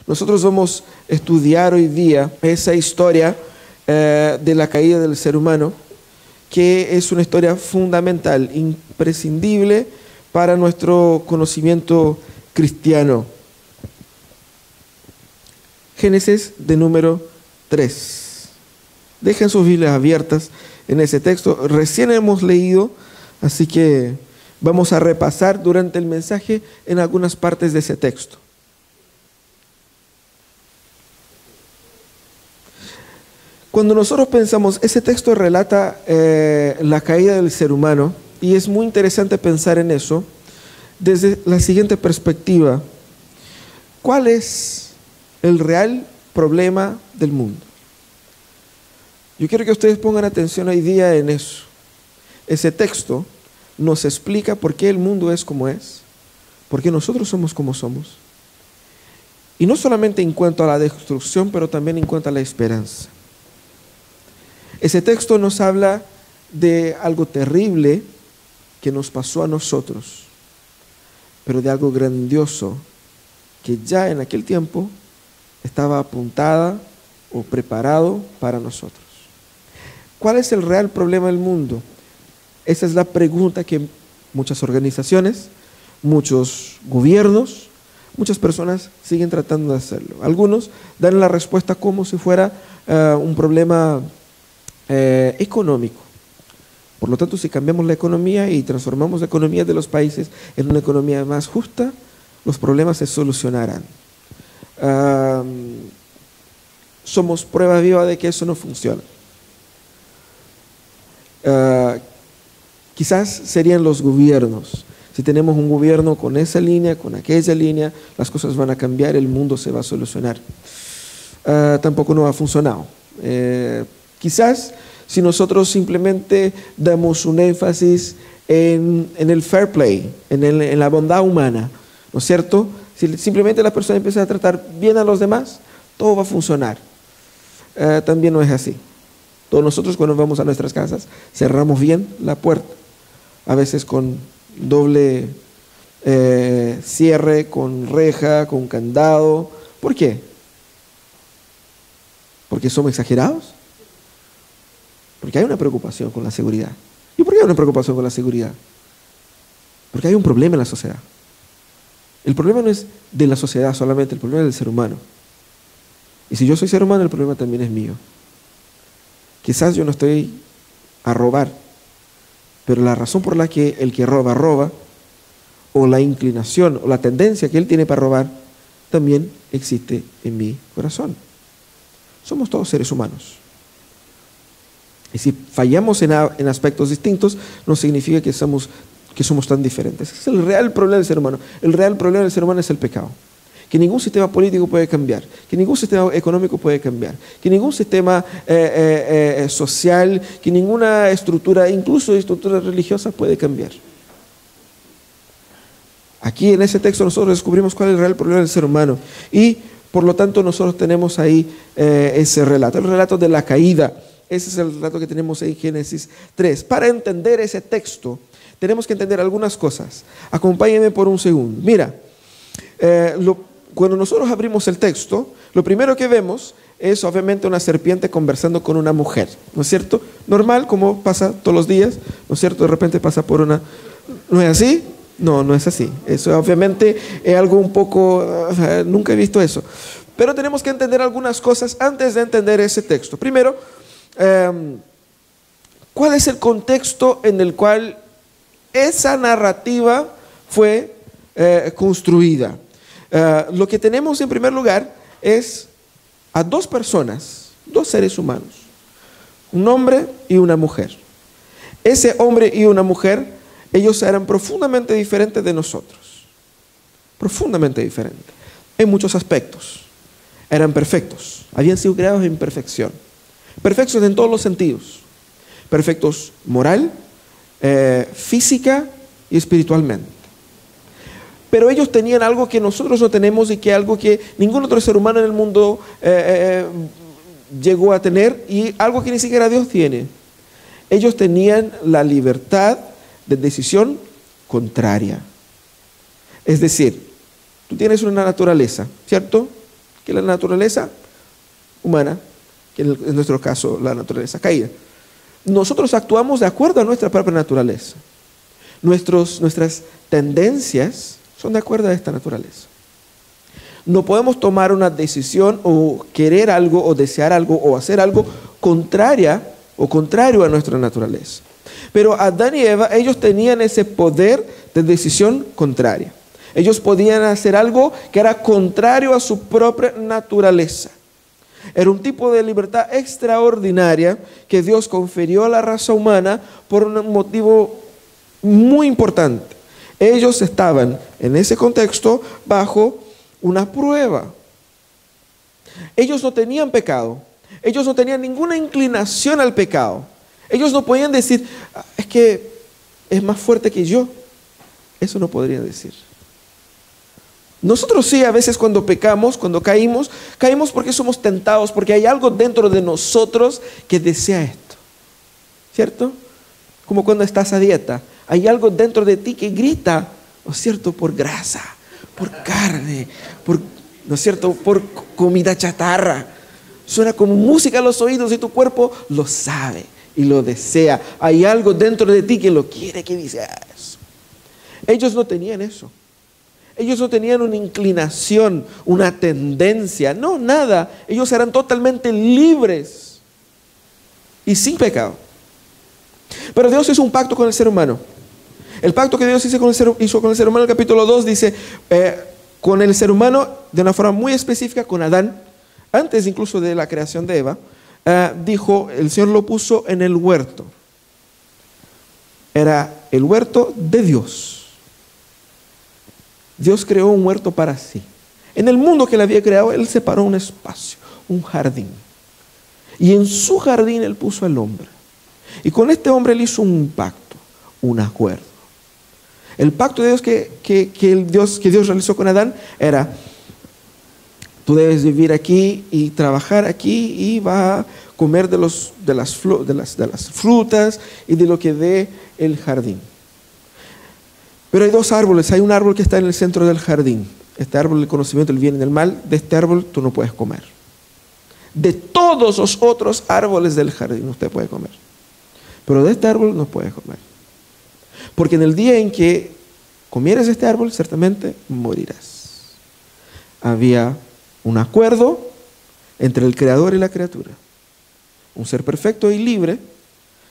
Nosotros vamos a estudiar hoy día esa historia de la caída del ser humano, que es una historia fundamental, imprescindible para nuestro conocimiento cristiano. Génesis de número 3. Dejen sus Biblias abiertas en ese texto. Recién hemos leído, así que vamos a repasar durante el mensaje en algunas partes de ese texto. Cuando nosotros pensamos, ese texto relata la caída del ser humano, y es muy interesante pensar en eso desde la siguiente perspectiva. ¿Cuál es el real problema del mundo? Yo quiero que ustedes pongan atención hoy día en eso. Ese texto nos explica por qué el mundo es como es, por qué nosotros somos como somos. Y no solamente en cuanto a la destrucción, pero también en cuanto a la esperanza. Ese texto nos habla de algo terrible que nos pasó a nosotros, pero de algo grandioso que ya en aquel tiempo estaba apuntada o preparado para nosotros. ¿Cuál es el real problema del mundo? Esa es la pregunta que muchas organizaciones, muchos gobiernos, muchas personas siguen tratando de hacerlo. Algunos dan la respuesta como si fuera un problema económico. Por lo tanto, si cambiamos la economía y transformamos la economía de los países en una economía más justa, los problemas se solucionarán. Somos prueba viva de que eso no funciona. Quizás serían los gobiernos. Si tenemos un gobierno con esa línea, con aquella línea, las cosas van a cambiar, el mundo se va a solucionar. Tampoco no ha funcionado. Quizás si nosotros simplemente damos un énfasis en el fair play, en la bondad humana, ¿no es cierto? Si simplemente la persona empieza a tratar bien a los demás, todo va a funcionar. También no es así. Todos nosotros cuando vamos a nuestras casas cerramos bien la puerta, a veces con doble cierre, con reja, con candado. ¿Por qué? ¿Porque somos exagerados? Porque hay una preocupación con la seguridad. ¿Y por qué hay una preocupación con la seguridad? Porque hay un problema en la sociedad. El problema no es de la sociedad solamente, el problema es del ser humano. Y si yo soy ser humano, el problema también es mío. Quizás yo no estoy a robar, pero la razón por la que el que roba, roba, o la inclinación o la tendencia que él tiene para robar, también existe en mi corazón. Somos todos seres humanos. Y si fallamos en aspectos distintos, no significa que somos tan diferentes. Ese es el real problema del ser humano. El real problema del ser humano es el pecado. Que ningún sistema político puede cambiar, que ningún sistema económico puede cambiar, que ningún sistema social, que ninguna estructura, incluso estructura religiosa, puede cambiar. Aquí en ese texto nosotros descubrimos cuál es el real problema del ser humano y por lo tanto nosotros tenemos ahí ese relato, el relato de la caída. Ese es el relato que tenemos en Génesis 3. Para entender ese texto tenemos que entender algunas cosas. Acompáñenme por un segundo. Mira, cuando nosotros abrimos el texto, lo primero que vemos es obviamente una serpiente conversando con una mujer, ¿no es cierto? Normal, como pasa todos los días, ¿no es cierto? De repente pasa por una... ¿No es así? No, no es así. Eso obviamente es algo un poco... nunca he visto eso. Pero tenemos que entender algunas cosas antes de entender ese texto. Primero, ¿cuál es el contexto en el cual esa narrativa fue construida? Lo que tenemos en primer lugar es a dos personas, dos seres humanos, un hombre y una mujer. Ese hombre y una mujer, ellos eran profundamente diferentes de nosotros, profundamente diferentes, en muchos aspectos. Eran perfectos, habían sido creados en perfección, perfectos en todos los sentidos, perfectos moral, física y espiritualmente. Pero ellos tenían algo que nosotros no tenemos y que algo que ningún otro ser humano en el mundo llegó a tener y algo que ni siquiera Dios tiene. Ellos tenían la libertad de decisión contraria. Es decir, tú tienes una naturaleza, ¿cierto? que la naturaleza humana, que en nuestro caso la naturaleza caída. Nosotros actuamos de acuerdo a nuestra propia naturaleza. Nuestras tendencias son de acuerdo a esta naturaleza. No podemos tomar una decisión o querer algo o desear algo o hacer algo contrario a nuestra naturaleza. Pero Adán y Eva, ellos tenían ese poder de decisión contraria. Ellos podían hacer algo que era contrario a su propia naturaleza. Era un tipo de libertad extraordinaria que Dios confirió a la raza humana por un motivo muy importante. Ellos estaban en ese contexto bajo una prueba. Ellos no tenían pecado. Ellos no tenían ninguna inclinación al pecado. Ellos no podían decir, es que es más fuerte que yo. Eso no podrían decir. Nosotros sí, a veces cuando pecamos, cuando caímos porque somos tentados, porque hay algo dentro de nosotros que desea esto. ¿Cierto? Como cuando estás a dieta. Hay algo dentro de ti que grita, ¿no es cierto? Por grasa, por carne, ¿no es cierto? Por comida chatarra. Suena como música a los oídos y tu cuerpo lo sabe y lo desea. Hay algo dentro de ti que lo quiere, que dice eso. Ellos no tenían eso. Ellos no tenían una inclinación, una tendencia, no, nada. Ellos eran totalmente libres y sin pecado. Pero Dios hizo un pacto con el ser humano. El pacto que Dios hizo con el ser humano, el capítulo 2 dice, con el ser humano, de una forma muy específica, con Adán, antes incluso de la creación de Eva, dijo, el Señor lo puso en el huerto. Era el huerto de Dios. Dios creó un huerto para sí. En el mundo que Él había creado, Él separó un espacio, un jardín. Y en su jardín Él puso al hombre. Y con este hombre Él hizo un pacto, un acuerdo. El pacto de Dios que Dios realizó con Adán era, tú debes vivir aquí y trabajar aquí y vas a comer de las frutas y de lo que dé el jardín. Pero hay dos árboles. Hay un árbol que está en el centro del jardín. Este árbol del conocimiento del bien y del mal. De este árbol tú no puedes comer. De todos los otros árboles del jardín usted puede comer. Pero de este árbol no puedes comer. Porque en el día en que comieres este árbol, ciertamente morirás. Había un acuerdo entre el Creador y la criatura. Un ser perfecto y libre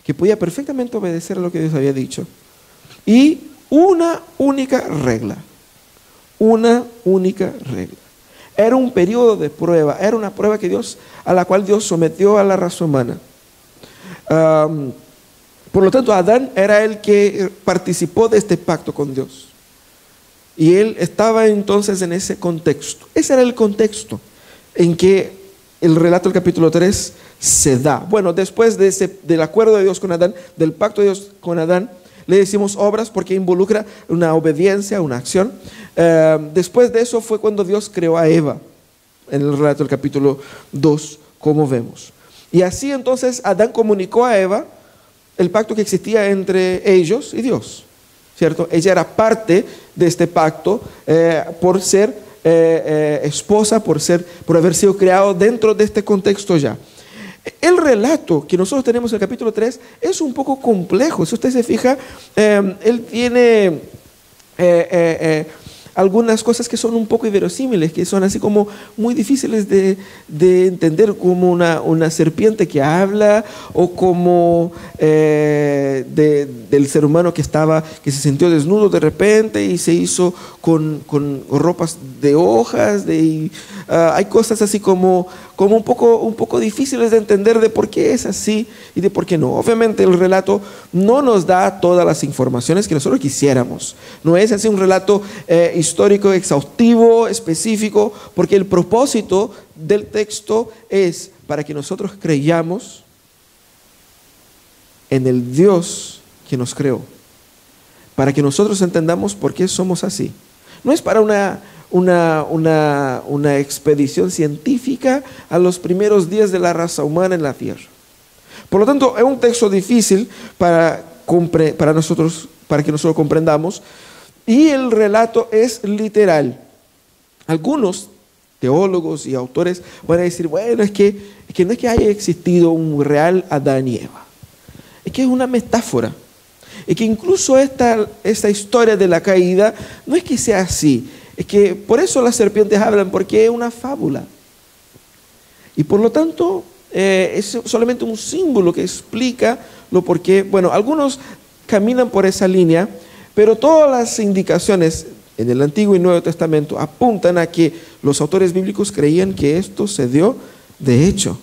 que podía perfectamente obedecer a lo que Dios había dicho. Y una única regla. Una única regla. Era un periodo de prueba. Era una prueba a la cual Dios sometió a la raza humana. Por lo tanto, Adán era el que participó de este pacto con Dios. Y él estaba entonces en ese contexto. Ese era el contexto en que el relato del capítulo 3 se da. Bueno, después del acuerdo de Dios con Adán, del pacto de Dios con Adán, le decimos obras porque involucra una obediencia, una acción. Después de eso fue cuando Dios creó a Eva, en el relato del capítulo 2, como vemos. Y así entonces Adán comunicó a Eva el pacto que existía entre ellos y Dios, ¿cierto? Ella era parte de este pacto por ser esposa, por haber sido creado dentro de este contexto ya. El relato que nosotros tenemos en el capítulo 3 es un poco complejo. Si usted se fija, él tiene algunas cosas que son un poco inverosímiles, que son así como muy difíciles de entender, como una serpiente que habla, o como del ser humano que se sintió desnudo de repente y se hizo con ropas de hojas. Hay cosas así como un poco difíciles de entender de por qué es así y de por qué no. Obviamente el relato no nos da todas las informaciones que nosotros quisiéramos. No es así un relato histórico exhaustivo, específico, porque el propósito del texto es para que nosotros creyamos en el Dios que nos creó, para que nosotros entendamos por qué somos así. No es para una expedición científica a los primeros días de la raza humana en la tierra. Por lo tanto, es un texto difícil para que nosotros comprendamos, y el relato es literal. Algunos teólogos y autores van a decir, bueno, es que no es que haya existido un real Adán y Eva, es que es una metáfora. Es que incluso esta historia de la caída no es que sea así, es que por eso las serpientes hablan, porque es una fábula. Y por lo tanto, es solamente un símbolo que explica lo por qué. Bueno, algunos caminan por esa línea, pero todas las indicaciones en el Antiguo y Nuevo Testamento apuntan a que los autores bíblicos creían que esto se dio de hecho,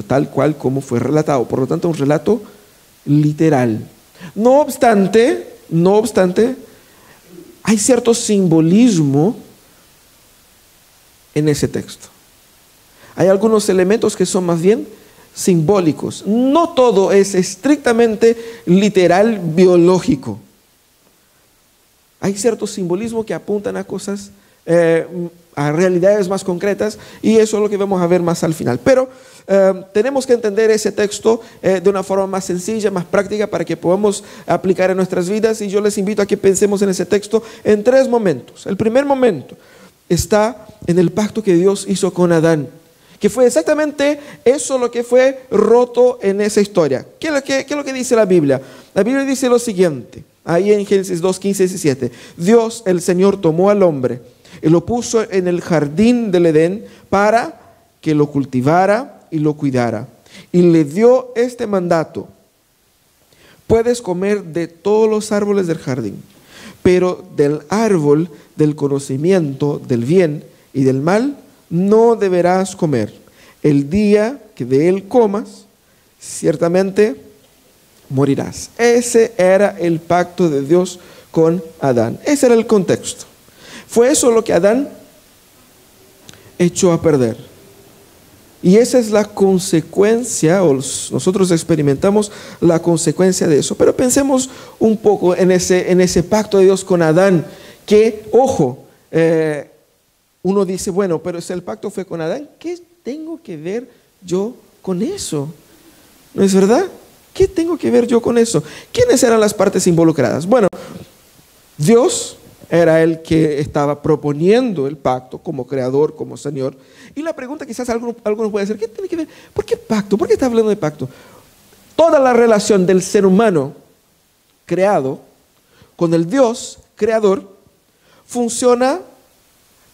tal cual como fue relatado. Por lo tanto, un relato literal. No obstante, hay cierto simbolismo en ese texto. Hay algunos elementos que son más bien simbólicos. No todo es estrictamente literal, biológico. Hay cierto simbolismo que apuntan a cosas, a realidades más concretas, y eso es lo que vamos a ver más al final. Pero tenemos que entender ese texto de una forma más sencilla, más práctica, para que podamos aplicar en nuestras vidas, y yo les invito a que pensemos en ese texto en 3 momentos. El primer momento está en el pacto que Dios hizo con Adán, que fue exactamente eso lo que fue roto en esa historia. ¿Qué es lo que dice la Biblia? La Biblia dice lo siguiente, ahí en Génesis 2, 15 y 17. Dios, el Señor, tomó al hombre y lo puso en el jardín del Edén para que lo cultivara y lo cuidara. Y le dio este mandato: puedes comer de todos los árboles del jardín, pero del árbol del conocimiento del bien y del mal no deberás comer. El día que de él comas, ciertamente morirás. Ese era el pacto de Dios con Adán. Ese era el contexto. Fue eso lo que Adán echó a perder. Y esa es la consecuencia, o nosotros experimentamos la consecuencia de eso. Pero pensemos un poco en ese pacto de Dios con Adán, que, ojo, uno dice, bueno, pero si el pacto fue con Adán, ¿qué tengo que ver yo con eso? ¿No es verdad? ¿Qué tengo que ver yo con eso? ¿Quiénes eran las partes involucradas? Bueno, Dios era el que estaba proponiendo el pacto como creador, como Señor. Y la pregunta quizás algunos pueden hacer, ¿qué tiene que ver? ¿Por qué pacto? ¿Por qué está hablando de pacto? Toda la relación del ser humano creado con el Dios creador funciona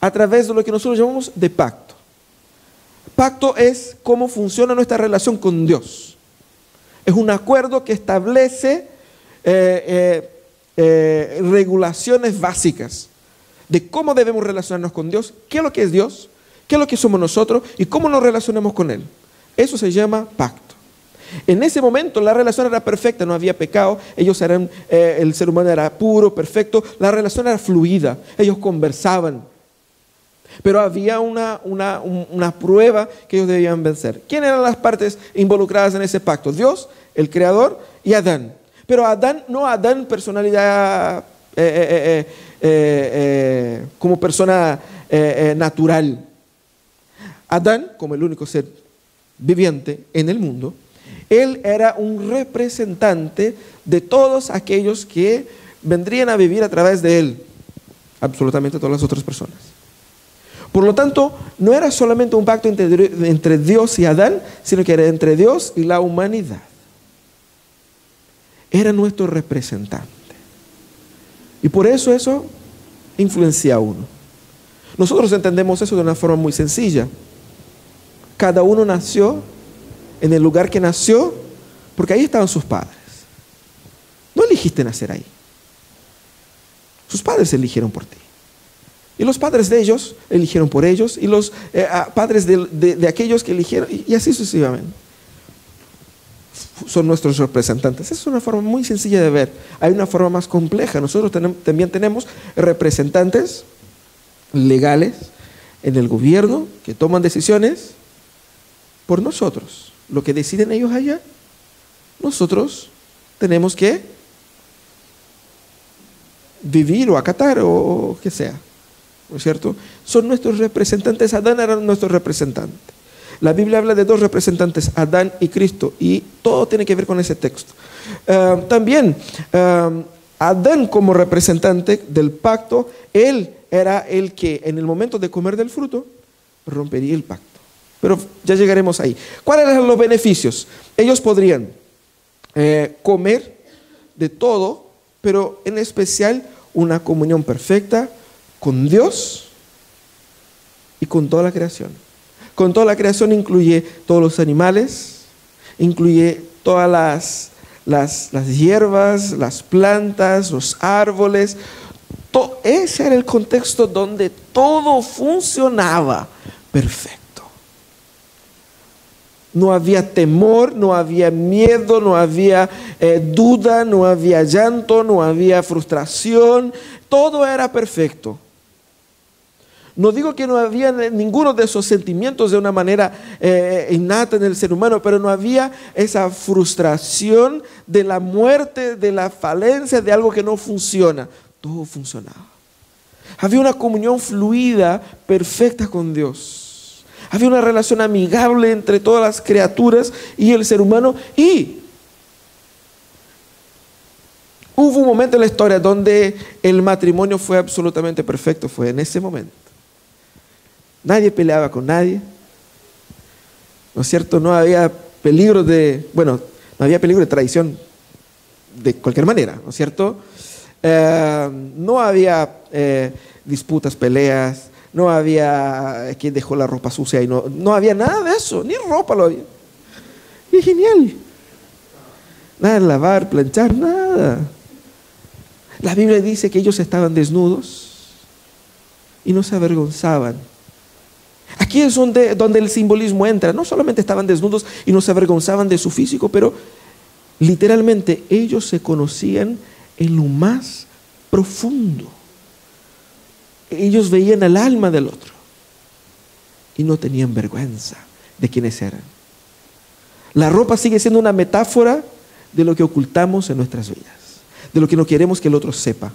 a través de lo que nosotros llamamos de pacto. Pacto es cómo funciona nuestra relación con Dios. Es un acuerdo que establece regulaciones básicas de cómo debemos relacionarnos con Dios, qué es lo que es Dios, qué es lo que somos nosotros y cómo nos relacionamos con Él. Eso se llama pacto. En ese momento la relación era perfecta, no había pecado, el ser humano era puro, perfecto, la relación era fluida, ellos conversaban. Pero había una prueba que ellos debían vencer. ¿Quiénes eran las partes involucradas en ese pacto? Dios, el Creador, y Adán. Pero Adán, no Adán personalidad como persona natural. Adán, como el único ser viviente en el mundo, él era un representante de todos aquellos que vendrían a vivir a través de él. Absolutamente todas las otras personas. Por lo tanto, no era solamente un pacto entre Dios y Adán, sino que era entre Dios y la humanidad. Era nuestro representante. Y por eso influencia a uno. Nosotros entendemos eso de una forma muy sencilla. Cada uno nació en el lugar que nació porque ahí estaban sus padres. No elegiste nacer ahí. Sus padres eligieron por ti. Y los padres de ellos eligieron por ellos, y los padres de aquellos que eligieron, y así sucesivamente. Son nuestros representantes. Esa es una forma muy sencilla de ver. Hay una forma más compleja. Nosotros también tenemos representantes legales en el gobierno que toman decisiones por nosotros. Lo que deciden ellos allá, nosotros tenemos que vivir o acatar o que sea. ¿No es cierto? Son nuestros representantes. Adán era nuestro representante. La Biblia habla de 2 representantes, Adán y Cristo, y todo tiene que ver con ese texto. También, Adán como representante del pacto, él era el que en el momento de comer del fruto rompería el pacto. Pero ya llegaremos ahí. ¿Cuáles eran los beneficios? Ellos podrían comer de todo, pero en especial una comunión perfecta con Dios y con toda la creación. Con toda la creación incluye todos los animales, incluye todas las hierbas, las plantas, los árboles. Ese era el contexto donde todo funcionaba perfecto. No había temor, no había miedo, no había duda, no había llanto, no había frustración. Todo era perfecto. No digo que no había ninguno de esos sentimientos de una manera innata en el ser humano, pero no había esa frustración de la muerte, de la falencia, de algo que no funciona. Todo funcionaba. Había una comunión fluida, perfecta con Dios. Había una relación amigable entre todas las criaturas y el ser humano. Y hubo un momento en la historia donde el matrimonio fue absolutamente perfecto. Fue en ese momento. Nadie peleaba con nadie, ¿no es cierto? No había peligro no había peligro de traición de cualquier manera, ¿no es cierto? No había disputas, peleas, no había quien dejó la ropa sucia y no había nada de eso, ni ropa lo había. Y es genial. Nada de lavar, planchar, nada. La Biblia dice que ellos estaban desnudos y no se avergonzaban. Aquí es donde el simbolismo entra. No solamente estaban desnudos y no se avergonzaban de su físico, pero literalmente ellos se conocían en lo más profundo. Ellos veían el alma del otro y no tenían vergüenza de quiénes eran. La ropa sigue siendo una metáfora de lo que ocultamos en nuestras vidas, de lo que no queremos que el otro sepa,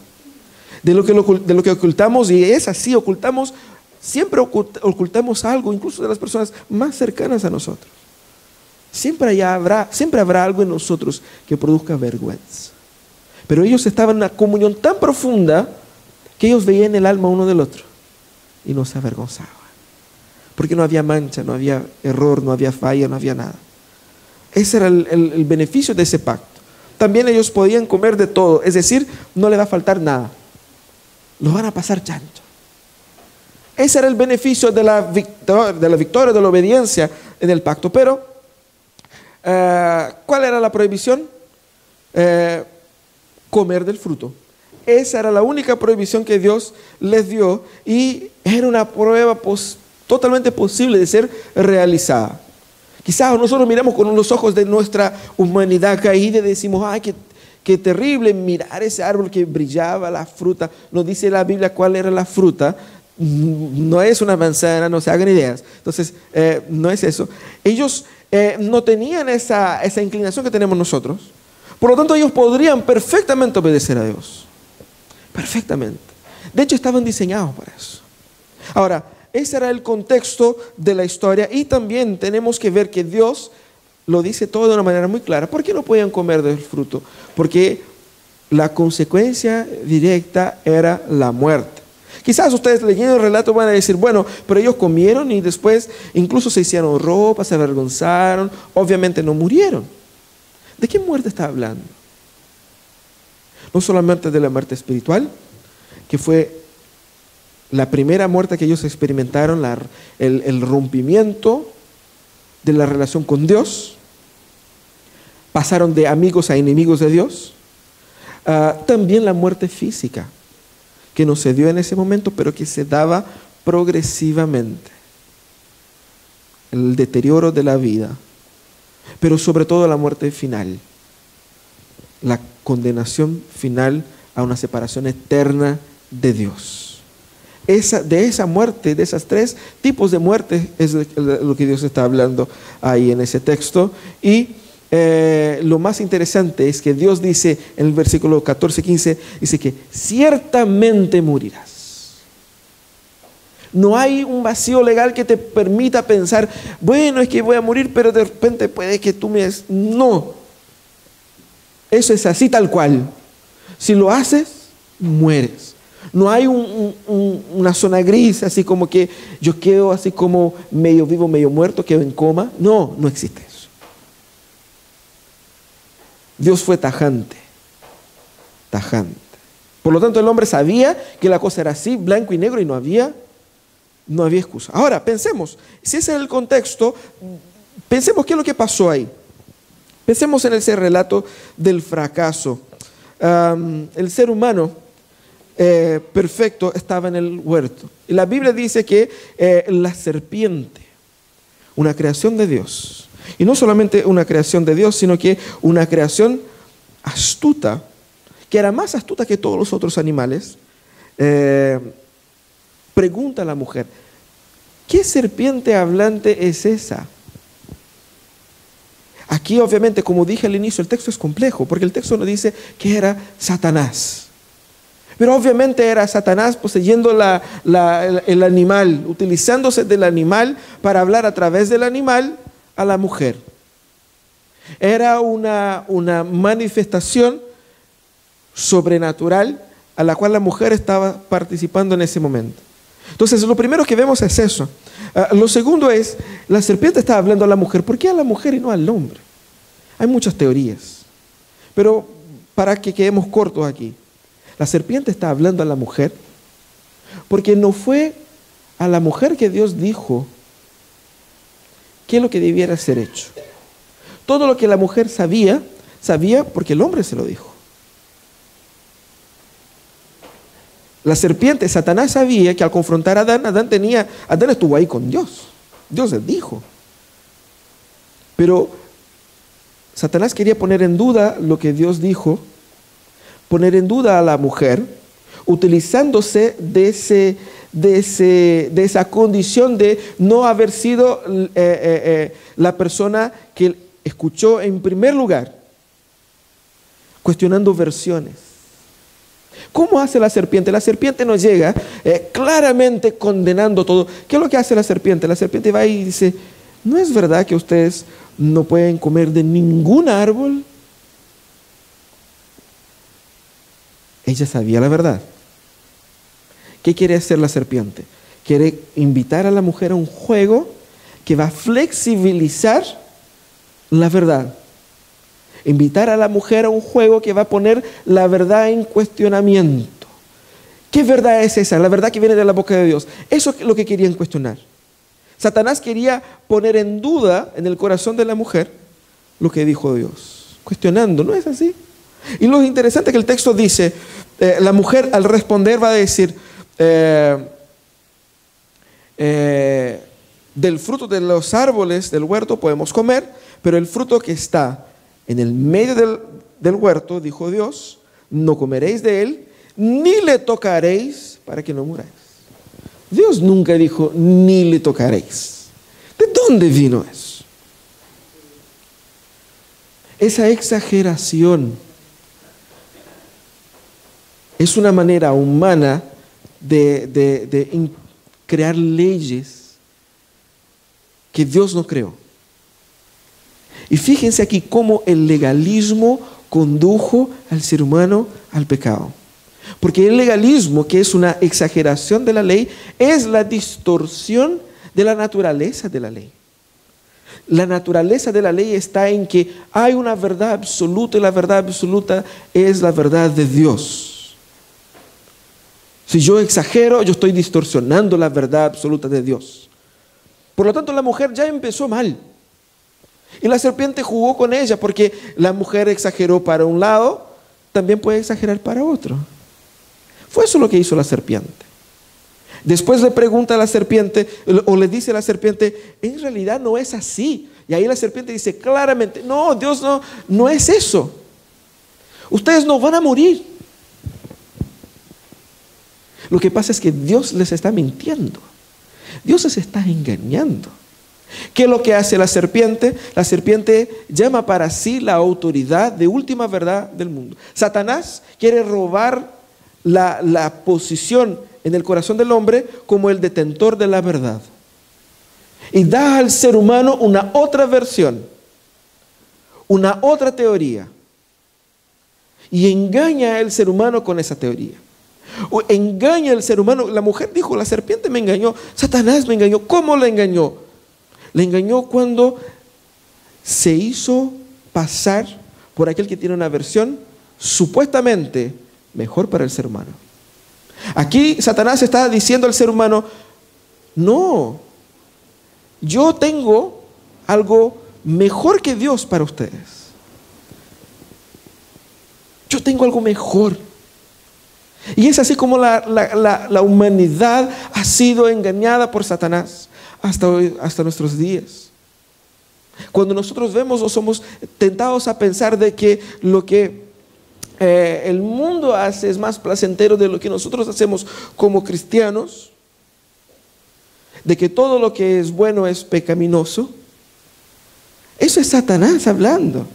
de lo que ocultamos, y es así, siempre ocultamos algo, incluso de las personas más cercanas a nosotros. Siempre habrá algo en nosotros que produzca vergüenza. Pero ellos estaban en una comunión tan profunda que ellos veían el alma uno del otro y no se avergonzaban. Porque no había mancha, no había error, no había falla, no había nada. Ese era el beneficio de ese pacto. También ellos podían comer de todo, es decir, no le va a faltar nada. Los van a pasar chancho. Ese era el beneficio de la victoria, de la obediencia en el pacto. Pero, ¿cuál era la prohibición? Comer del fruto. Esa era la única prohibición que Dios les dio y era una prueba totalmente posible de ser realizada. Quizás nosotros miramos con los ojos de nuestra humanidad caída y decimos, ay, qué terrible mirar ese árbol que brillaba, la fruta. Nos dice la Biblia cuál era la fruta. No es una manzana, no se hagan ideas. Entonces, no es eso. Ellos no tenían esa inclinación que tenemos nosotros. Por lo tanto, ellos podrían perfectamente obedecer a Dios. Perfectamente. De hecho, estaban diseñados para eso. Ahora, ese era el contexto de la historia. Y también tenemos que ver que Dios lo dice todo de una manera muy clara. ¿Por qué no podían comer del fruto? Porque la consecuencia directa era la muerte. Quizás ustedes leyendo el relato van a decir, bueno, pero ellos comieron y después incluso se hicieron ropa, se avergonzaron, obviamente no murieron. ¿De qué muerte está hablando? No solamente de la muerte espiritual, que fue la primera muerte que ellos experimentaron, el rompimiento de la relación con Dios, pasaron de amigos a enemigos de Dios, también la muerte física, que no se dio en ese momento, pero que se daba progresivamente. El deterioro de la vida, pero sobre todo la muerte final, la condenación final a una separación eterna de Dios. De esa muerte, de esas tres tipos de muerte es lo que Dios está hablando ahí en ese texto. Y lo más interesante es que Dios dice en el versículo 14-15, dice que ciertamente morirás. No hay un vacío legal que te permita pensar, bueno, es que voy a morir, pero de repente puede que tú me... No, eso es así tal cual. Si lo haces, mueres. No hay una zona gris, así como que yo quedo así como medio vivo, medio muerto, quedo en coma. No, no existe eso. Dios fue tajante, tajante. Por lo tanto, el hombre sabía que la cosa era así, blanco y negro, y no había excusa. Ahora, pensemos, si ese es el contexto, pensemos qué es lo que pasó ahí. Pensemos en ese relato del fracaso. El ser humano perfecto estaba en el huerto. Y la Biblia dice que la serpiente, una creación de Dios, y no solamente una creación de Dios, sino que una creación astuta, que era más astuta que todos los otros animales, pregunta a la mujer, ¿qué serpiente hablante es esa? Aquí obviamente, como dije al inicio, el texto es complejo, porque el texto nos dice que era Satanás. Pero obviamente era Satanás poseyendo el animal, utilizándose del animal para hablar a través del animal a la mujer. Era una manifestación sobrenatural a la cual la mujer estaba participando en ese momento. Entonces, lo primero que vemos es eso. Lo segundo es, la serpiente estaba hablando a la mujer. ¿Por qué a la mujer y no al hombre? Hay muchas teorías, pero para que quedemos cortos aquí. La serpiente está hablando a la mujer porque no fue a la mujer que Dios dijo qué es lo que debiera ser hecho. Todo lo que la mujer sabía porque el hombre se lo dijo. La serpiente, Satanás sabía que al confrontar a Adán, Adán estuvo ahí con Dios. Dios le dijo. Pero Satanás quería poner en duda lo que Dios dijo, poner en duda a la mujer, utilizándose de esa condición de no haber sido la persona que escuchó en primer lugar, cuestionando versiones. ¿Cómo hace la serpiente? La serpiente nos llega claramente condenando todo. ¿Qué es lo que hace la serpiente? La serpiente va y dice, ¿no es verdad que ustedes no pueden comer de ningún árbol? Ella sabía la verdad. ¿Qué quiere hacer la serpiente? Quiere invitar a la mujer a un juego que va a flexibilizar la verdad. Invitar a la mujer a un juego que va a poner la verdad en cuestionamiento. ¿Qué verdad es esa? La verdad que viene de la boca de Dios. Eso es lo que querían cuestionar. Satanás quería poner en duda en el corazón de la mujer lo que dijo Dios. Cuestionando, ¿no es así? Y lo interesante es que el texto dice, la mujer al responder va a decir, del fruto de los árboles del huerto podemos comer, pero el fruto que está en el medio del huerto, dijo Dios, no comeréis de él, ni le tocaréis para que no muráis. Dios nunca dijo, ni le tocaréis. ¿De dónde vino eso? Esa exageración es una manera humana de crear leyes que Dios no creó. Y fíjense aquí cómo el legalismo condujo al ser humano al pecado. Porque el legalismo, que es una exageración de la ley, es la distorsión de la naturaleza de la ley. La naturaleza de la ley está en que hay una verdad absoluta y la verdad absoluta es la verdad de Dios. Si yo exagero, yo estoy distorsionando la verdad absoluta de Dios. Por lo tanto, la mujer ya empezó mal. Y la serpiente jugó con ella porque la mujer exageró para un lado, también puede exagerar para otro. Fue eso lo que hizo la serpiente. Después le pregunta a la serpiente, o le dice a la serpiente, en realidad no es así. Y ahí la serpiente dice claramente, no, Dios no es eso. Ustedes no van a morir. Lo que pasa es que Dios les está mintiendo. Dios les está engañando. ¿Qué es lo que hace la serpiente? La serpiente llama para sí la autoridad de última verdad del mundo. Satanás quiere robar la posición en el corazón del hombre como el detentor de la verdad. Y da al ser humano una otra versión, una otra teoría. Y engaña al ser humano con esa teoría. O engaña al ser humano. La mujer dijo, la serpiente me engañó, Satanás me engañó. ¿Cómo le engañó? Le engañó cuando se hizo pasar por aquel que tiene una versión supuestamente mejor para el ser humano. Aquí Satanás está diciendo al ser humano, no, yo tengo algo mejor que Dios para ustedes. Yo tengo algo mejor. Y es así como la humanidad ha sido engañada por Satanás hasta hoy, hasta nuestros días. Cuando nosotros vemos o somos tentados a pensar de que lo que el mundo hace es más placentero de lo que nosotros hacemos como cristianos, de que todo lo que es bueno es pecaminoso, eso es Satanás hablando.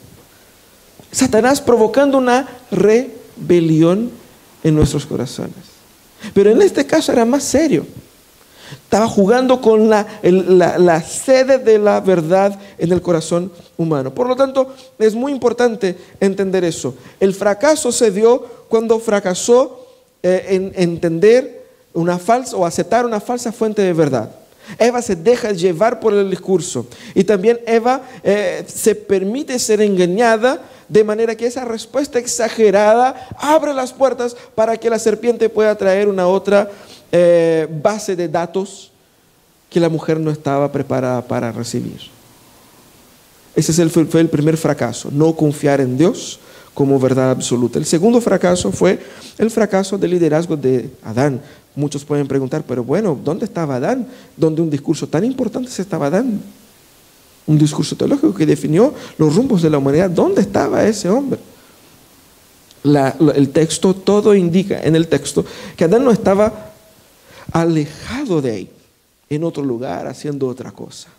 Satanás provocando una rebelión en nuestros corazones. Pero en este caso era más serio. Estaba jugando con la sede de la verdad en el corazón humano. Por lo tanto, es muy importante entender eso. El fracaso se dio cuando fracasó en entender una falsa o aceptar una falsa fuente de verdad. Eva se deja llevar por el discurso. Y también Eva se permite ser engañada, de manera que esa respuesta exagerada abre las puertas para que la serpiente pueda traer una otra base de datos que la mujer no estaba preparada para recibir. Ese fue el primer fracaso, no confiar en Dios como verdad absoluta. El segundo fracaso fue el fracaso del liderazgo de Adán. Muchos pueden preguntar, pero bueno, ¿dónde estaba Adán? ¿Dónde un discurso tan importante se estaba dando? Un discurso teológico que definió los rumbos de la humanidad. ¿Dónde estaba ese hombre? El texto, todo indica en el texto que Adán no estaba alejado de ahí, en otro lugar, haciendo otra cosa.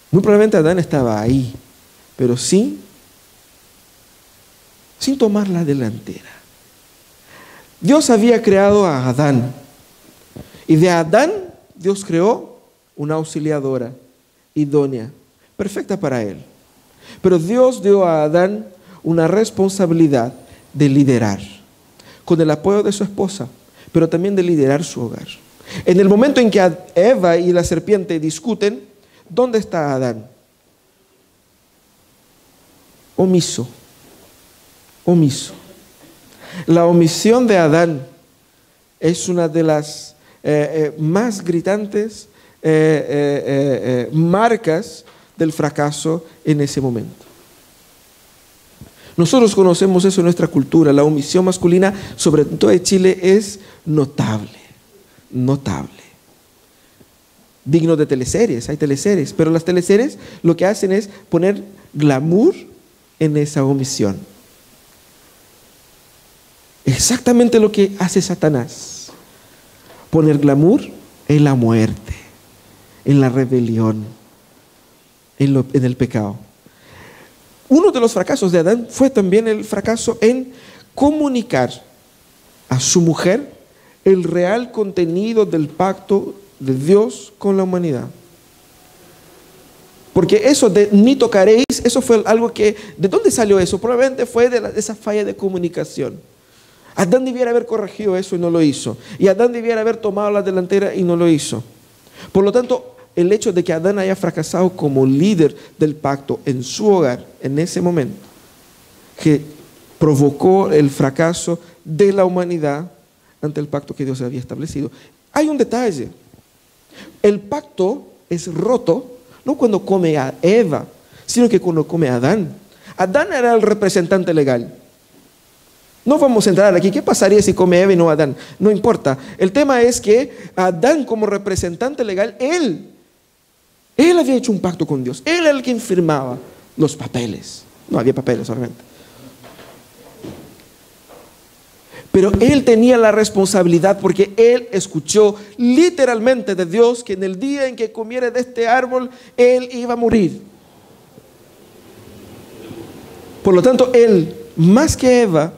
Muy probablemente Adán estaba ahí, pero sin tomar la delantera. Dios había creado a Adán, y de Adán Dios creó una auxiliadora idónea, perfecta para él. Pero Dios dio a Adán una responsabilidad de liderar, con el apoyo de su esposa, pero también de liderar su hogar. En el momento en que Eva y la serpiente discuten, ¿dónde está Adán? Omiso. La omisión de Adán es una de las más gritantes marcas del fracaso en ese momento. Nosotros conocemos eso en nuestra cultura. La omisión masculina, sobre todo en Chile, es notable. Digno de teleseries, hay teleseries, pero las teleseries lo que hacen es poner glamour en esa omisión. Exactamente lo que hace Satanás. Poner glamour en la muerte, en la rebelión, en el pecado. Uno de los fracasos de Adán fue también el fracaso en comunicar a su mujer el real contenido del pacto de Dios con la humanidad. Porque eso de ni tocaréis, eso fue algo que, ¿de dónde salió eso? Probablemente fue de esa falla de comunicación. Adán debiera haber corregido eso y no lo hizo. Y Adán debiera haber tomado la delantera y no lo hizo. Por lo tanto, el hecho de que Adán haya fracasado como líder del pacto en su hogar, en ese momento, que provocó el fracaso de la humanidad ante el pacto que Dios había establecido. Hay un detalle. El pacto es roto, no cuando come a Eva, sino que cuando come a Adán. Adán era el representante legal. No vamos a entrar aquí. ¿Qué pasaría si come Eva y no Adán? No importa. El tema es que Adán, como representante legal, él había hecho un pacto con Dios. Él era el que firmaba los papeles. No había papeles solamente. Pero él tenía la responsabilidad porque él escuchó literalmente de Dios que en el día en que comiera de este árbol, él iba a morir. Por lo tanto, él, más que Eva,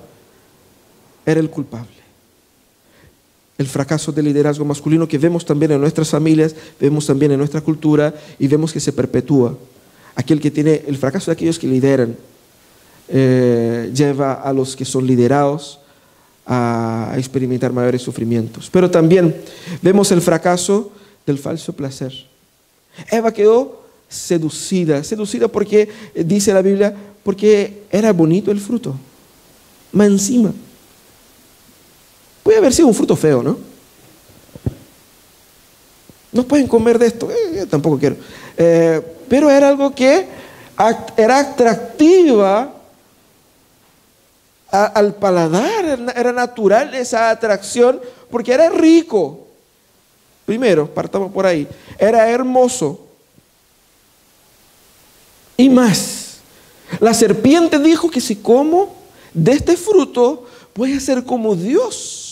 era el culpable. El fracaso del liderazgo masculino que vemos también en nuestras familias, vemos también en nuestra cultura y vemos que se perpetúa. Aquel que tiene el fracaso de aquellos que lideran lleva a los que son liderados a experimentar mayores sufrimientos. Pero también vemos el fracaso del falso placer. Eva quedó seducida porque, dice la Biblia, porque era bonito el fruto. Más encima. Puede haber sido un fruto feo, ¿no? No pueden comer de esto, yo tampoco quiero. Pero era algo que era atractiva al paladar, era natural esa atracción, porque era rico. Primero, partamos por ahí, era hermoso. Y más, la serpiente dijo que si como de este fruto, voy a ser como Dios.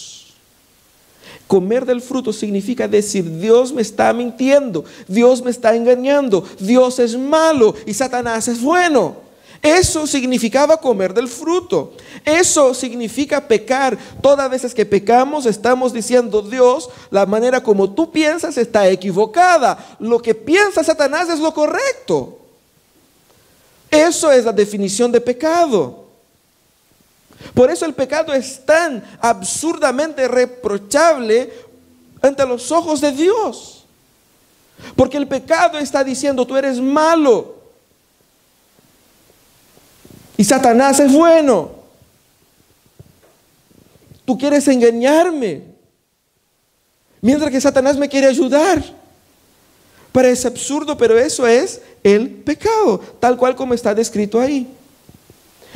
Comer del fruto significa decir, Dios me está mintiendo, Dios me está engañando, Dios es malo y Satanás es bueno. Eso significaba comer del fruto. Eso significa pecar. Todas veces que pecamos estamos diciendo, Dios, la manera como tú piensas está equivocada. Lo que piensa Satanás es lo correcto. Eso es la definición de pecado. Por eso el pecado es tan absurdamente reprochable ante los ojos de Dios. Porque el pecado está diciendo, tú eres malo. Y Satanás es bueno. Tú quieres engañarme. Mientras que Satanás me quiere ayudar. Parece absurdo, pero eso es el pecado, tal cual como está descrito ahí.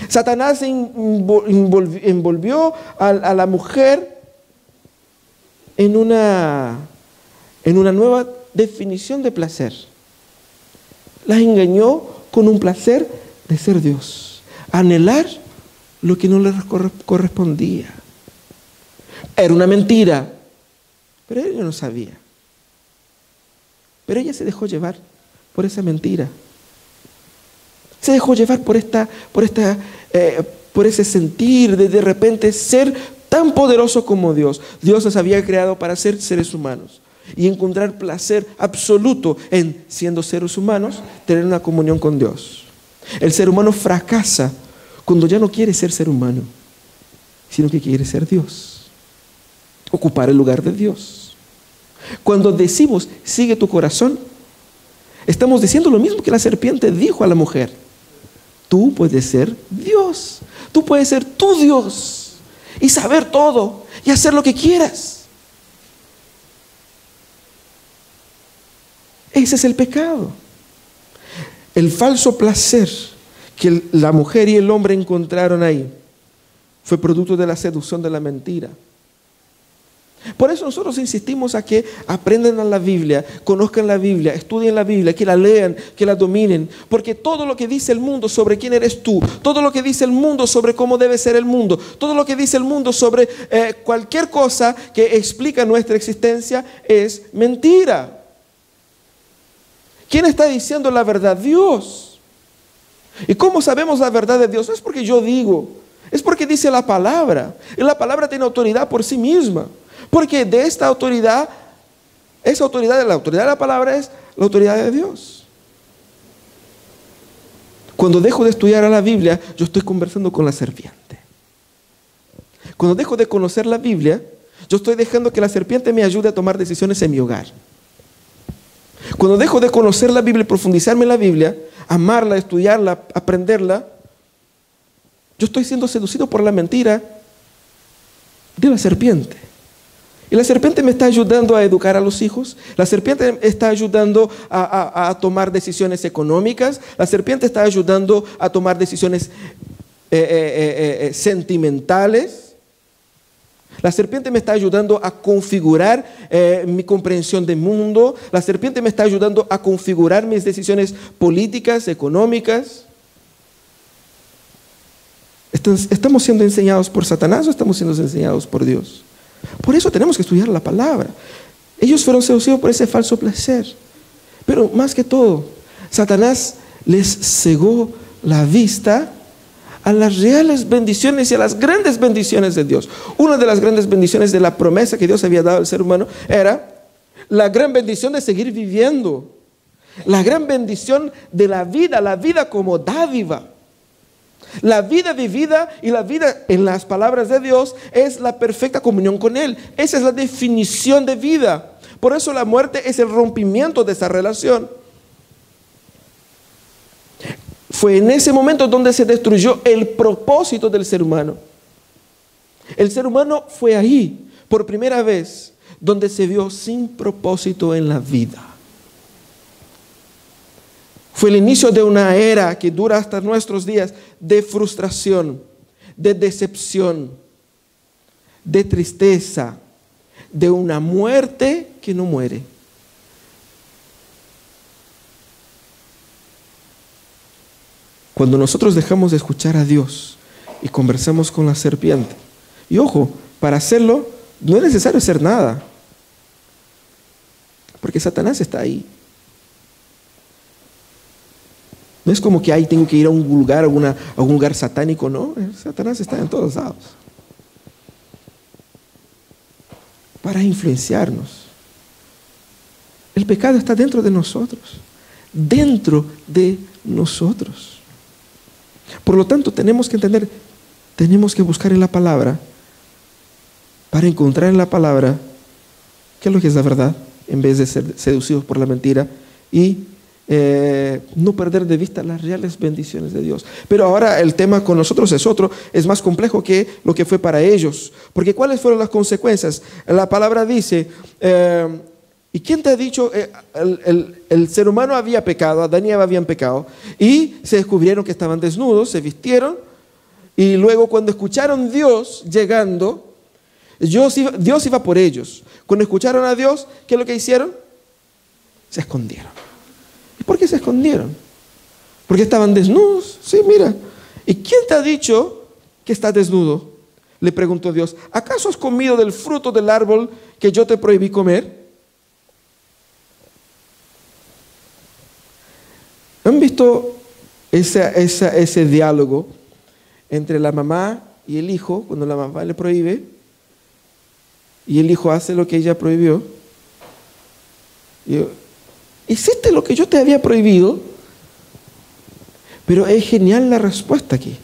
Satanás envolvió a la mujer en una nueva definición de placer. La engañó con un placer de ser Dios, anhelar lo que no le correspondía. Era una mentira, pero ella no sabía. Pero ella se dejó llevar por esa mentira. Se dejó llevar por ese sentir de repente ser tan poderoso como Dios. Dios nos había creado para ser seres humanos y encontrar placer absoluto en, siendo seres humanos, tener una comunión con Dios. El ser humano fracasa cuando ya no quiere ser ser humano, sino que quiere ser Dios, ocupar el lugar de Dios. Cuando decimos, sigue tu corazón, estamos diciendo lo mismo que la serpiente dijo a la mujer. Tú puedes ser Dios. Tú puedes ser tu Dios y saber todo y hacer lo que quieras. Ese es el pecado. El falso placer que la mujer y el hombre encontraron ahí fue producto de la seducción de la mentira. Por eso nosotros insistimos a que aprendan la Biblia, conozcan la Biblia, estudien la Biblia, que la lean, que la dominen. Porque todo lo que dice el mundo sobre quién eres tú, todo lo que dice el mundo sobre cómo debe ser el mundo, todo lo que dice el mundo sobre cualquier cosa que explica nuestra existencia es mentira. ¿Quién está diciendo la verdad? Dios. ¿Y cómo sabemos la verdad de Dios? No es porque yo digo, es porque dice la palabra. Y la palabra tiene autoridad por sí misma. Porque de esta autoridad, esa autoridad, la autoridad de la palabra es la autoridad de Dios. Cuando dejo de estudiar a la Biblia, yo estoy conversando con la serpiente. Cuando dejo de conocer la Biblia, yo estoy dejando que la serpiente me ayude a tomar decisiones en mi hogar. Cuando dejo de conocer la Biblia y profundizarme en la Biblia, amarla, estudiarla, aprenderla, yo estoy siendo seducido por la mentira de la serpiente. Y la serpiente me está ayudando a educar a los hijos. La serpiente está ayudando a tomar decisiones económicas. La serpiente está ayudando a tomar decisiones sentimentales. La serpiente me está ayudando a configurar mi comprensión del mundo. La serpiente me está ayudando a configurar mis decisiones políticas, económicas. ¿Estamos siendo enseñados por Satanás o estamos siendo enseñados por Dios? Por eso tenemos que estudiar la palabra. Ellos fueron seducidos por ese falso placer. Pero más que todo, Satanás les cegó la vista a las reales bendiciones y a las grandes bendiciones de Dios. Una de las grandes bendiciones de la promesa que Dios había dado al ser humano era la gran bendición de seguir viviendo. La gran bendición de la vida como dádiva. La vida vivida y la vida en las palabras de Dios es la perfecta comunión con Él. Esa es la definición de vida. Por eso la muerte es el rompimiento de esa relación. Fue en ese momento donde se destruyó el propósito del ser humano. El ser humano fue ahí, por primera vez, donde se vio sin propósito en la vida. Fue el inicio de una era que dura hasta nuestros días de frustración, de decepción, de tristeza, de una muerte que no muere. Cuando nosotros dejamos de escuchar a Dios y conversamos con la serpiente, y ojo, para hacerlo no es necesario hacer nada, porque Satanás está ahí. No es como que ahí tengo que ir a un lugar, a un lugar satánico, no. Satanás está en todos lados para influenciarnos. El pecado está dentro de nosotros, dentro de nosotros. Por lo tanto, tenemos que entender, tenemos que buscar en la palabra para encontrar en la palabra qué es lo que es la verdad, en vez de ser seducidos por la mentira y no perder de vista las reales bendiciones de Dios. Pero ahora el tema con nosotros es otro, es más complejo que lo que fue para ellos. Porque ¿cuáles fueron las consecuencias? La palabra dice, ¿y quién te ha dicho? El ser humano había pecado, Adán y Eva habían pecado, y se descubrieron que estaban desnudos, se vistieron, y luego cuando escucharon a Dios llegando, Dios iba por ellos. Cuando escucharon a Dios, ¿qué es lo que hicieron? Se escondieron. ¿Y por qué se escondieron? Porque estaban desnudos. Sí, mira. ¿Y quién te ha dicho que estás desnudo? Le preguntó Dios. ¿Acaso has comido del fruto del árbol que yo te prohibí comer? ¿Han visto ese diálogo entre la mamá y el hijo cuando la mamá le prohíbe y el hijo hace lo que ella prohibió? ¿Hiciste lo que yo te había prohibido? Pero es genial la respuesta aquí.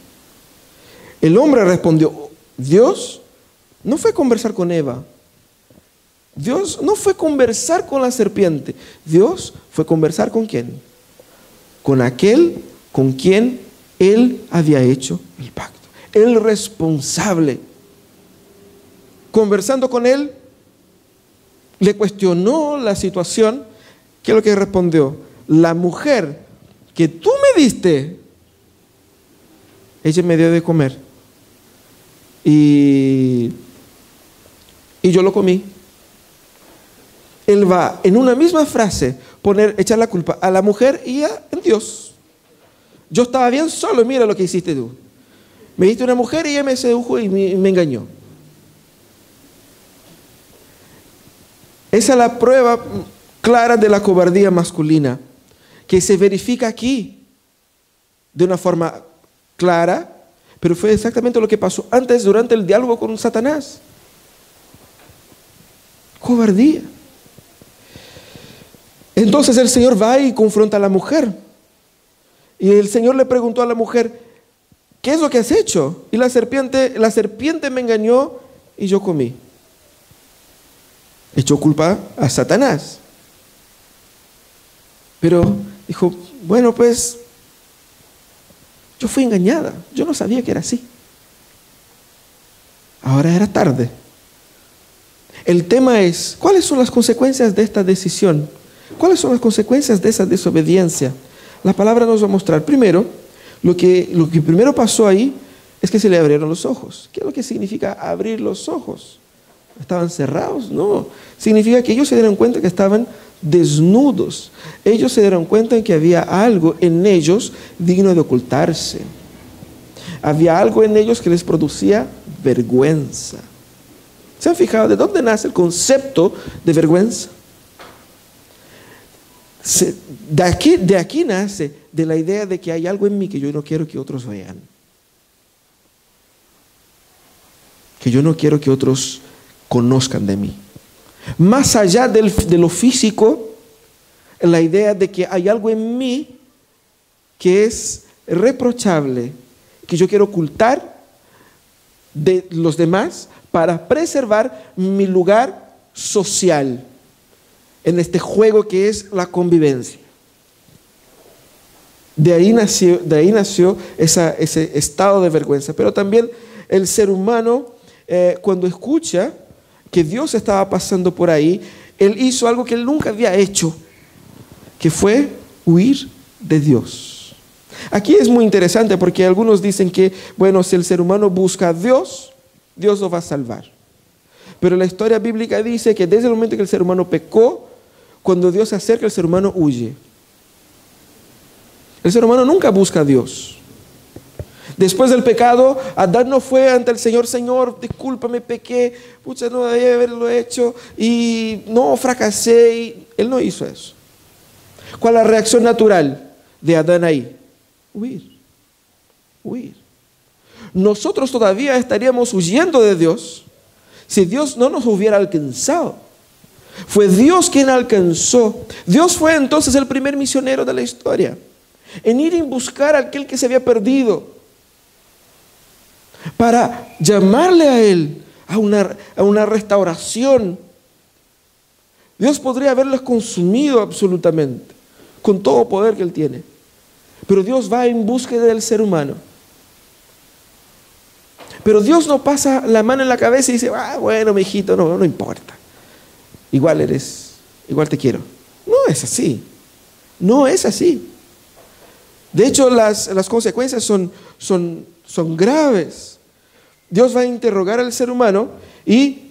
El hombre respondió, Dios no fue conversar con Eva. Dios no fue conversar con la serpiente. Dios fue conversar ¿con quién? Con aquel con quien él había hecho el pacto. El responsable. Conversando con él, le cuestionó la situación. ¿Qué es lo que respondió? La mujer que tú me diste, ella me dio de comer. Y yo lo comí. Él va en una misma frase echar la culpa a la mujer y a Dios. Yo estaba bien solo, mira lo que hiciste tú. Me diste una mujer y ella me sedujo y me engañó. Esa es la prueba clara de la cobardía masculina, que se verifica aquí de una forma clara, pero fue exactamente lo que pasó antes durante el diálogo con Satanás. Cobardía. Entonces el Señor va y confronta a la mujer. Y el Señor le preguntó a la mujer, ¿qué es lo que has hecho? Y la serpiente me engañó y yo comí. Echó culpa a Satanás. Pero dijo, bueno, pues yo fui engañada, yo no sabía que era así. Ahora era tarde. El tema es, ¿cuáles son las consecuencias de esta decisión? ¿Cuáles son las consecuencias de esa desobediencia? La palabra nos va a mostrar. Primero, lo que primero pasó ahí es que se le abrieron los ojos. ¿Qué es lo que significa abrir los ojos? ¿Estaban cerrados? No. Significa que ellos se dieron cuenta que estaban desnudos. Ellos se dieron cuenta de que había algo en ellos digno de ocultarse. Había algo en ellos que les producía vergüenza. ¿Se han fijado de dónde nace el concepto de vergüenza? De aquí nace de la idea de que hay algo en mí que yo no quiero que otros vean. Que yo no quiero que otros conozcan de mí. Más allá de lo físico, la idea de que hay algo en mí que es reprochable que yo quiero ocultar de los demás para preservar mi lugar social en este juego que es la convivencia. De ahí nació ese estado de vergüenza. Pero también el ser humano, cuando escucha que Dios estaba pasando por ahí, él hizo algo que él nunca había hecho, que fue huir de Dios. Aquí es muy interesante porque algunos dicen que, bueno, si el ser humano busca a Dios, Dios lo va a salvar. Pero la historia bíblica dice que desde el momento que el ser humano pecó, cuando Dios se acerca, el ser humano huye. El ser humano nunca busca a Dios. Después del pecado, Adán no fue ante el Señor: Señor, discúlpame, pequé, pucha, no debía haberlo hecho, y no, fracasé. Y él no hizo eso. ¿Cuál es la reacción natural de Adán ahí? Huir. Huir. Nosotros todavía estaríamos huyendo de Dios si Dios no nos hubiera alcanzado. Fue Dios quien alcanzó. Dios fue entonces el primer misionero de la historia en ir y buscar a aquel que se había perdido, para llamarle a él a una restauración. Dios podría haberlos consumido absolutamente, con todo poder que él tiene, pero Dios va en búsqueda del ser humano. Pero Dios no pasa la mano en la cabeza y dice: bueno, mijito, no importa, igual te quiero. No es así. No es así. De hecho, las consecuencias son graves. Dios va a interrogar al ser humano y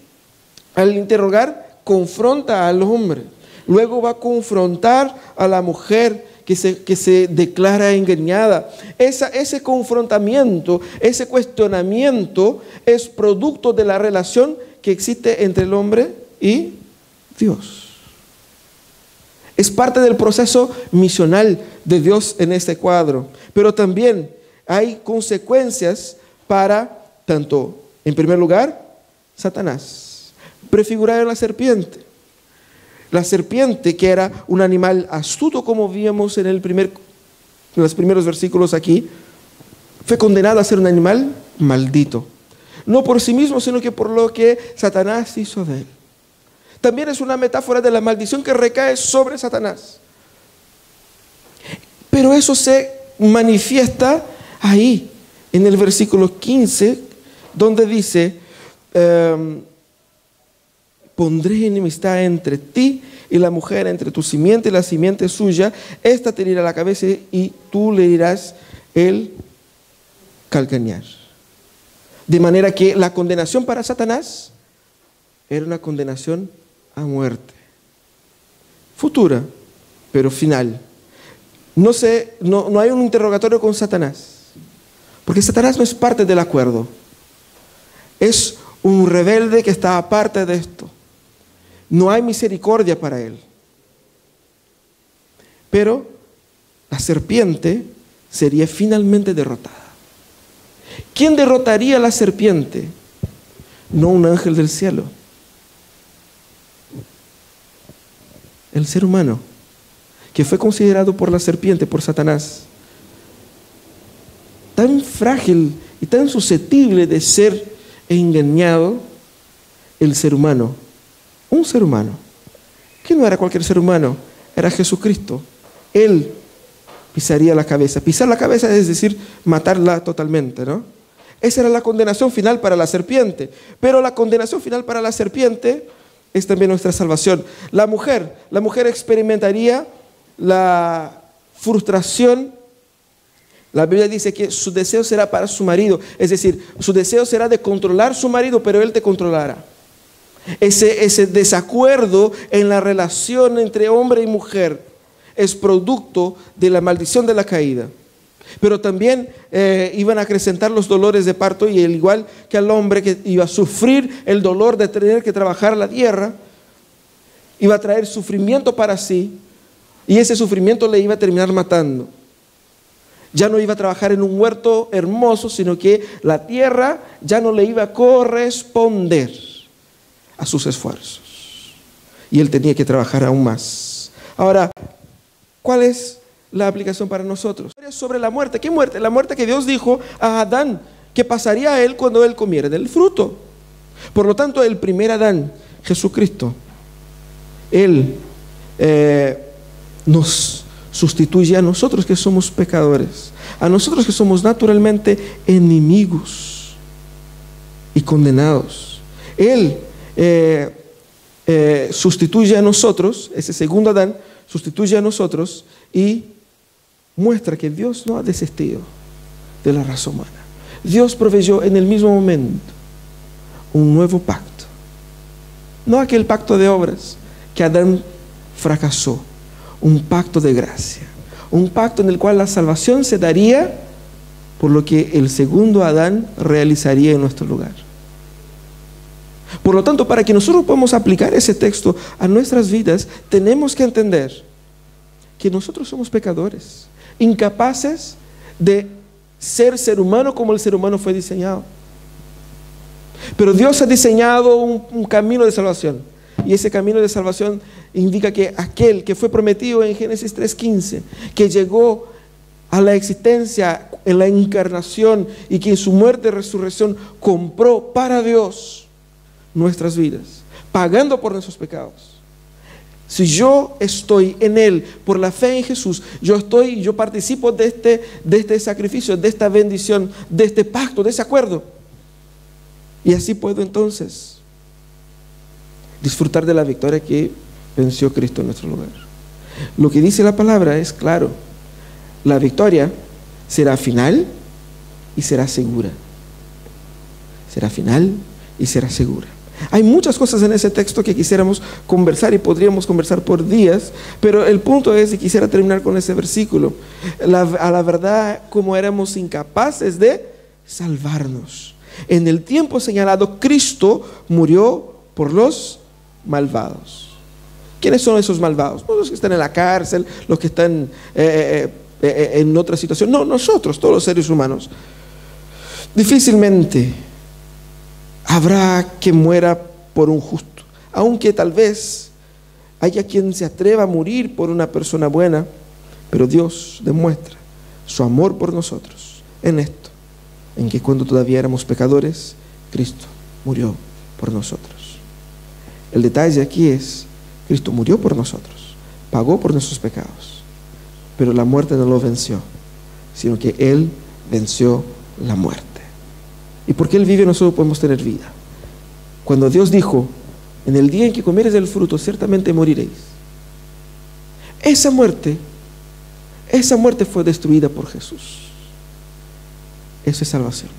al interrogar confronta al hombre. Luego va a confrontar a la mujer que se declara engañada. Ese confrontamiento, ese cuestionamiento es producto de la relación que existe entre el hombre y Dios. Es parte del proceso misional de Dios en este cuadro. Pero también hay consecuencias para, tanto, en primer lugar, Satanás. Prefigurado en la serpiente. La serpiente, que era un animal astuto, como vimos en los primeros versículos aquí, fue condenado a ser un animal maldito. No por sí mismo, sino que por lo que Satanás hizo de él. También es una metáfora de la maldición que recae sobre Satanás. Pero eso se manifiesta ahí, en el versículo 15, donde dice: pondré enemistad entre ti y la mujer, entre tu simiente y la simiente suya. Esta te herirá la cabeza y tú le herirás el calcañar. De manera que la condenación para Satanás era una condenación a muerte. Futura, pero final. No hay un interrogatorio con Satanás, porque Satanás no es parte del acuerdo. Es un rebelde que está aparte de esto. No hay misericordia para él. Pero la serpiente sería finalmente derrotada. ¿Quién derrotaría a la serpiente? No un ángel del cielo. El ser humano, que fue considerado por la serpiente, por Satanás, tan frágil y tan susceptible de ser engañado. El ser humano, un ser humano, que no era cualquier ser humano, era Jesucristo. Él pisaría la cabeza. Pisar la cabeza es decir, matarla totalmente, ¿no? Esa era la condenación final para la serpiente. Pero la condenación final para la serpiente es también nuestra salvación. La mujer experimentaría la frustración. La Biblia dice que su deseo será para su marido. Es decir, su deseo será de controlar su marido, pero él te controlará. Ese desacuerdo en la relación entre hombre y mujer es producto de la maldición de la caída. Pero también iban a acrecentar los dolores de parto, y al igual que al hombre que iba a sufrir el dolor de tener que trabajar la tierra, iba a traer sufrimiento para sí, y ese sufrimiento le iba a terminar matando. Ya no iba a trabajar en un huerto hermoso, sino que la tierra ya no le iba a corresponder a sus esfuerzos. Y él tenía que trabajar aún más. Ahora, ¿cuál es la aplicación para nosotros. Sobre la muerte. ¿Qué muerte? La muerte que Dios dijo a Adán que pasaría a él cuando él comiera del fruto. Por lo tanto, el primer Adán, Jesucristo, Él nos sustituye a nosotros que somos pecadores, a nosotros que somos naturalmente enemigos y condenados. Él sustituye a nosotros, ese segundo Adán sustituye a nosotros y muestra que Dios no ha desistido de la raza humana. Dios proveyó en el mismo momento un nuevo pacto, no aquel pacto de obras que Adán fracasó, un pacto de gracia, un pacto en el cual la salvación se daría por lo que el segundo Adán realizaría en nuestro lugar. Por lo tanto, para que nosotros podamos aplicar ese texto a nuestras vidas, tenemos que entender que nosotros somos pecadores, incapaces de ser humano como el ser humano fue diseñado. Pero Dios ha diseñado un camino de salvación. Y ese camino de salvación indica que aquel que fue prometido en Génesis 3:15, que llegó a la existencia en la encarnación y que en su muerte y resurrección compró para Dios nuestras vidas, pagando por nuestros pecados. Si yo estoy en Él por la fe en Jesús, yo participo de este sacrificio, de esta bendición, de este pacto, de ese acuerdo. Y así puedo entonces disfrutar de la victoria que venció Cristo en nuestro lugar. Lo que dice la palabra es claro: la victoria será final y será segura. Será final y será segura. Hay muchas cosas en ese texto que quisiéramos conversar y podríamos conversar por días, pero el punto es, y quisiera terminar con ese versículo, a la verdad, como éramos incapaces de salvarnos. En el tiempo señalado, Cristo murió por los malvados. ¿Quiénes son esos malvados? No los que están en la cárcel, los que están en otra situación. No, nosotros, todos los seres humanos. Difícilmente habrá que muera por un justo, aunque tal vez haya quien se atreva a morir por una persona buena, pero Dios demuestra su amor por nosotros en esto, en que cuando todavía éramos pecadores, Cristo murió por nosotros. El detalle aquí es: Cristo murió por nosotros, pagó por nuestros pecados, pero la muerte no lo venció, sino que Él venció la muerte. Y porque Él vive, nosotros podemos tener vida. Cuando Dios dijo: en el día en que comieres del fruto, ciertamente moriréis, esa muerte fue destruida por Jesús. Eso es salvación.